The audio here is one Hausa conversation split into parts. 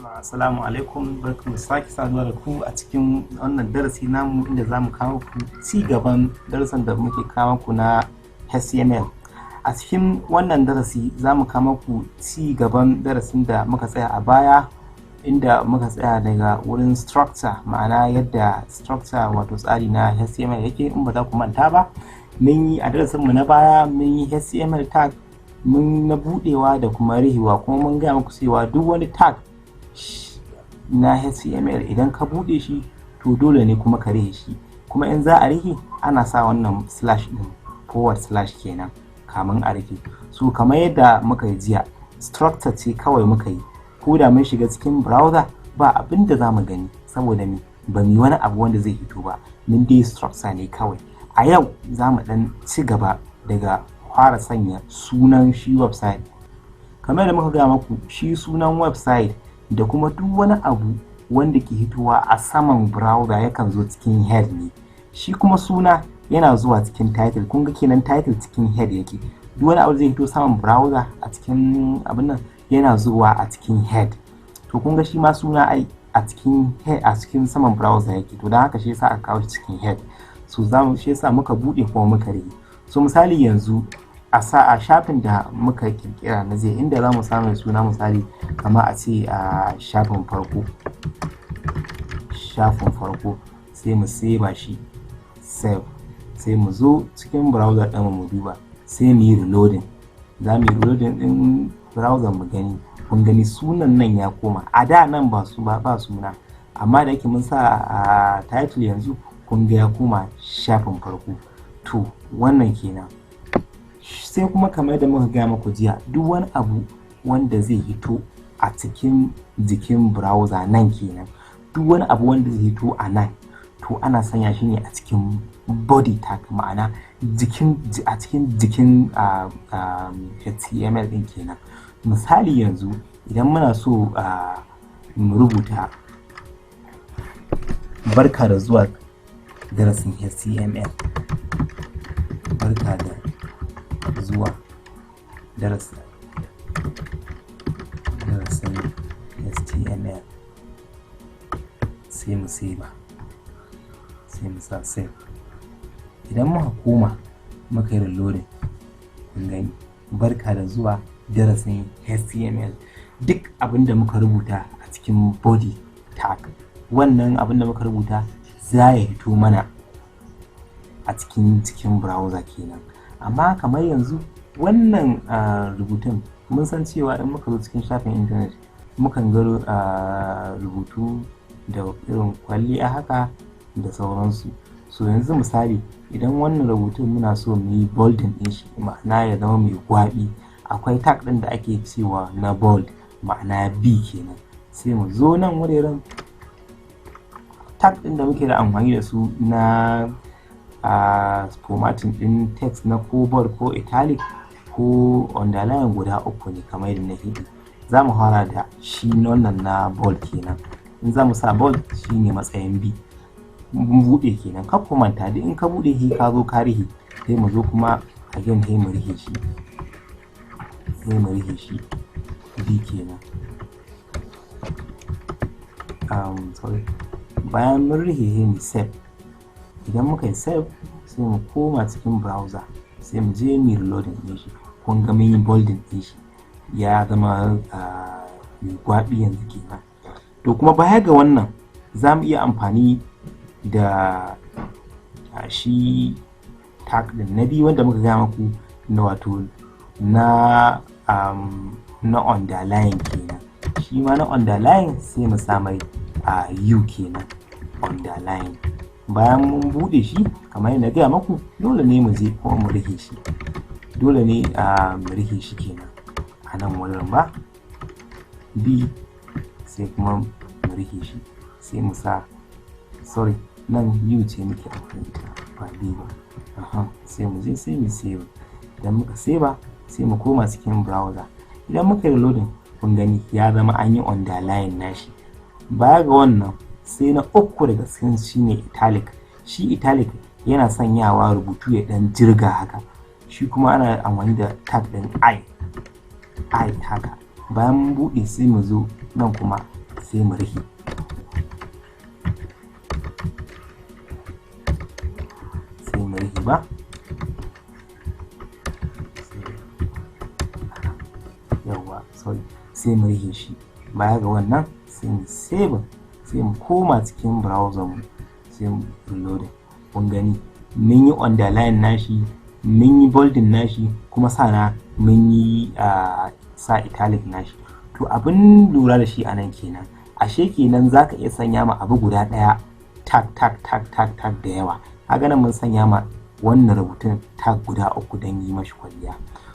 Assalamu alaikum, barkamu da sake saduwa da ku a cikin wannan darasi namu inda za mu kawo ku ci gaban darasin da muke kawo ku na HTML. A cikin wannan darasi za mu kawo ku ci gaban darasin da muka tsaya a baya, inda muka tsaya daga wurin structure, ma'ana yadda structure wato tsari na HTML yake. In ba za ku manta ba, mun yi a darasinmu na baya mun yi HTML tag, mun na budewa da kuma rihewa, kuma mun gaya muku cewa duk wani tag na HTML idan ka bude shi to dole ne kuma ka rihe shi, kuma in za a rihe ana sa wannan slash din / kenan kamun a rihe. So kamar yadda muka yi jiya, structure ce kawai muka yi, ko da mun shiga cikin browser ba abin da za mu gani, saboda ba mu yi wani abu wanda zai hito ba, mun dai structure ne kawai. A yau za mu dan ci gaba daga fara sanya sunan shi website. Kamar da muka gaya muku, shi sunan website da kuma duk wani abu wanda ke hitowa a saman browser yakan zo cikin head ne, shi kuma suna yana zuwa cikin title. Kun ga kenan title cikin head yake, duk wani abu zai hito saman browser a cikin abin nan yana zuwa a cikin head. To kun ga shi ma suna ai a cikin head, a cikin saman browser yake, to don haka shi yasa aka kawo shi cikin head. So shi yasa muka bude kuma muka rage. So misali yanzu a shafin da muka kirkira na zai, inda za mu samu suna misali kamar a ce a shafin farko sai mu save shi, save, sai mu zo cikin browser ɗin mu duba, sai mu yi reloading. Za mu yi reloading ɗin browser mu gani, kun gani sunan nan ya koma. A da nan ba suna, amma da yake mun sa a title yanzu kun ga ya koma shafin farko. To wannan kenan. Sai kuma kamar da muka gaya muku jiya, duk wani abu wanda zai hito a cikin jikin browser nan kenan, duk wani abu wanda zai hito a nan to ana sanya shi ne a cikin body tag, ma'ana a cikin jikin HTML din kenan. Misali yanzu idan muna so mu rubuta barka da zuwa darasin HTML, barka da zuwa darasin HTML, sai mu save, sai mu sa save. Idan muka koma muka yi reloading, kun gani barka da zuwa darasin HTML. Duk abin da muka rubuta a cikin body tag, wannan abin da muka rubuta za ya hito mana a cikin browser kenan. Amma kamar yanzu wannan rubutun mun san cewa in muka zo cikin shafin intanet mukan ga rubutu da irin kwalliya haka da sauransu. So yanzu misali idan wannan rubutun muna so mu yi bolding din shi, ma'ana ya zama mai gwabi, akwai tag din da ake cewa na bold, ma'ana B kenan. Sai mu zo nan wuraren tag din da muke da amfani da su na formatting din text na ko bold ko italic ko underline guda uku ne kamar yadda na hidi. Za mu fara da shi wannan na bold kenan. In za mu sa bold shine matsayin B, mun bude kenan. Kar ku manta da in ka bude shi ka zo ka rihe, sai mu zo kuma again sai mu rihe shi, B kenan. Bayan mun rihe sai mu save. Idan muka yi save sai mu koma cikin browser, sai mu je mu reloading din shi. Kun ga mun yi bolding din shi, ya zama mai gwabi yanzu kenan. To kuma baya ga wannan za mu iya amfani da shi tag din na biyu wanda muka gaya muku, na wato na underline kenan. Shi ma na underline sai mu sa mai U kenan, underline. Bayan mun bude shi kamar yadda gaya muku, dole ne mu je kuma mu rike shi, dole ne mu rike shi kenan a nan wurin ba B, sai kuma mu rike shi, sai mu sa nan U ce muke amfani da ba B ba. Sai mu je sai mu save. Idan muka save sai mu koma cikin browser. Idan muka yi reloading kun gani ya zama an yi underline nashi. Baya ga wannan sai na uku daga cikin shine italic. Shi italic yana sanyawa rubutu ya dan jirga haka, shi kuma ana amfani da tag din I haka. Bayan mun bude sai mu zo nan kuma sai mu rufe. Sai mu rufe ba. Yawwa, sorry. Sai mu rufe shi. Baya ga wannan sai mu save, sai mu koma cikin browser mu, sai mu reloading. Kun gani mun yi underline nashi, mun yi bolding nashi, kuma sana mun yi sa italic nashi. To abin lura da shi anan kenan, ashe kenan zaka iya sanya ma abu guda ɗaya tag da yawa. Kaga nan mun sanya ma wannan rubutun tag guda 3 don yi mashi kwalliya.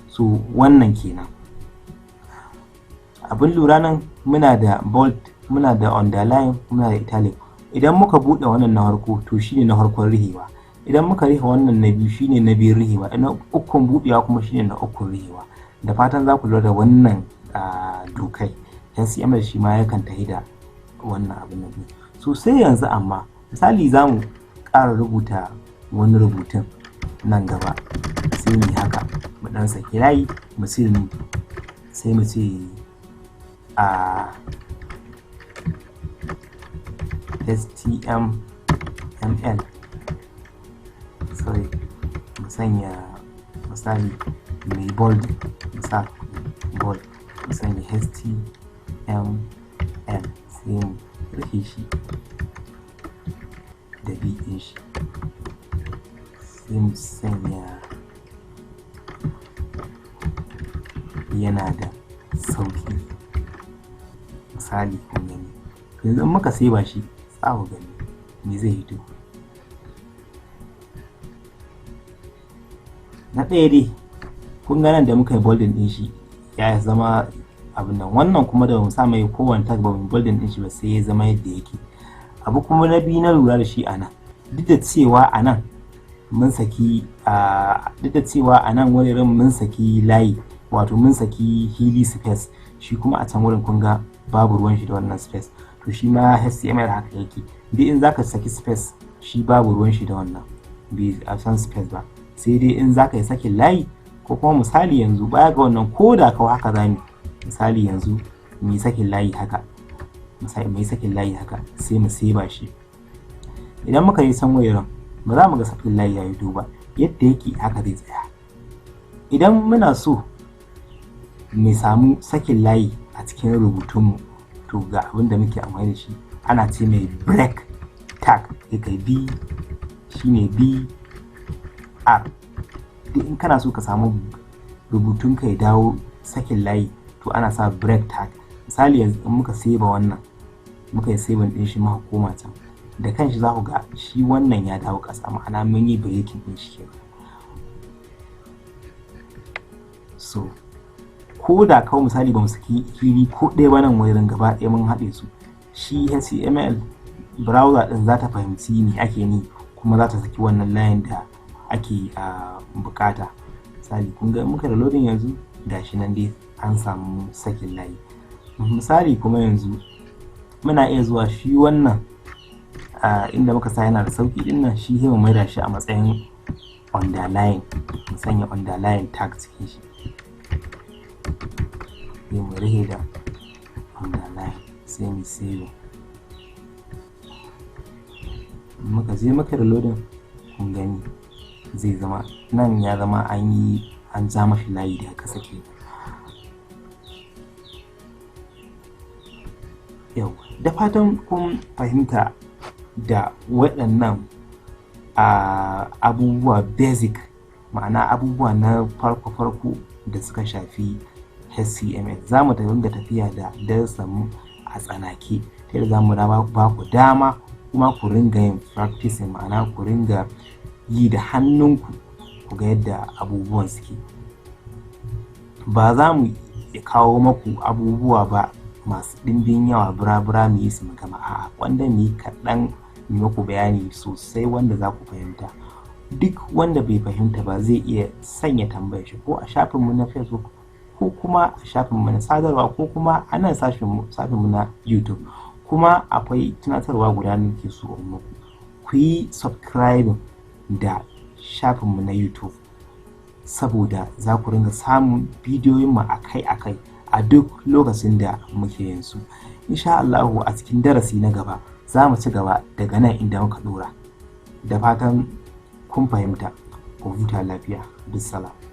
So wannan kenan. Abin lura nan muna da bold, muna da underline, muna da italic. Idan muka buɗe wannan na farko to shine na farkon rihewa. Idan muka rihe wannan na biyu shine na biyun rihewa. Na ukun buɗewa kuma shine na ukun rihewa. Da fatan za ku lura da wannan dokai. HTML shi ma yakan tafi da wannan abin nan. So sai yanzu amma misali za mu ƙara rubuta wani rubutun nan gaba, sai mu haka mu ɗan saki layi mu ce ni, sai mu ce HTML, sorry, mu sanya misali mai bold, misali bold, mu sanya HTML, sai mu rufe shi da B ɗin shi, sai mu sanya yana da sauƙi. Misali kun gani, yanzu muka seba shi tsawo gani me zai hito. Na ɗaya dai kun ga nan da muka yi bolding ɗin shi ya zama abin nan, wannan kuma da mu sa mai kowane tag ba mu bolding ɗin shi ba sai ya zama yadda yake. Abu kuma na biyu na lura da shi a nan, duk da cewa a nan mun saki duk da cewa a nan wurin mun saki layi, wato mun saki hili space, shi kuma a can wurin kun ga babu ruwan shi da wannan space. To shi ma HTML haka yake, duk in zaka saki space shi babu ruwan shi da wannan, bai a san space ba, sai dai in zaka yi sakin layi, ko kuma misali yanzu baya ga wannan ko da kawai haka zamu misali yanzu mu yi sakin layi haka, misali mu yi sakin layi haka sai mu seba shi. Idan muka yi san wayeran ba za mu ga sakin layi yayi duba, yadda yake haka zai tsaya. Idan muna so mu samu sakin layi a cikin rubutunmu, to ga abin da muke amfani da shi, ana ce mai break tag, kai B shine B R. Duk in kana so ka samu rubutun ka ya dawo sakin layi, to ana sa break tag. Misali yanzu in muka seba wannan, muka yi seban din shi muka koma can, da kanshi za ku ga shi wannan ya dawo ƙasa, ma'ana mun yi breaking din shi kenan. So ko da kawai misali ba mu saki hili ko ɗaya ba nan wurin, gaba ɗaya mun haɗe su, shi HTML browser ɗin za ta fahimci me ake ni, kuma za ta saki wannan layin da ake bukata. Misali kun ga muka da loading yanzu gashi nan dai an samu sakin layi. Misali kuma yanzu muna iya zuwa shi wannan inda muka sa yana da sauki din nan, shi mu maida shi a matsayin underline, mu sanya underline tag cikin shi, sai mu rihe da underline, sai mu save. Muka je muka da loading kun gani zai zama nan ya zama an ja mashi layi da aka sake. Yau da fatan kun fahimta da waɗannan abubuwa basic, ma'ana abubuwa na farko da suka shafi HTML. Za mu dinga tafiya da darussanmu a tsanake, ta yadda za mu ba ku dama kuma ku ringa yin practicing, ma'ana ku ringa yi da hannunku ku ga yadda abubuwan suke. Ba za mu kawo maku abubuwa ba masu ɗimbin yawa bura mu yi su mu gama, a'a, wanda mu yi kaɗan mu maku bayani sosai wanda za ku fahimta. Duk wanda bai fahimta ba zai iya sanya tambayar shi ko a shafinmu na Facebook, ko kuma a shafinmu na sadarwa, ko kuma a nan shafinmu na YouTube. Kuma akwai tunatarwa guda nake so in muku, ku yi subscribing da shafinmu na YouTube, saboda za ku ringa samun bidiyoyinmu akai-akai a duk lokacin da muke yin su. Insha Allahu a cikin darasi na gaba za mu ci gaba daga nan inda muka dora. Da fatan kun fahimta. Ku huta lafiya. Bissalam.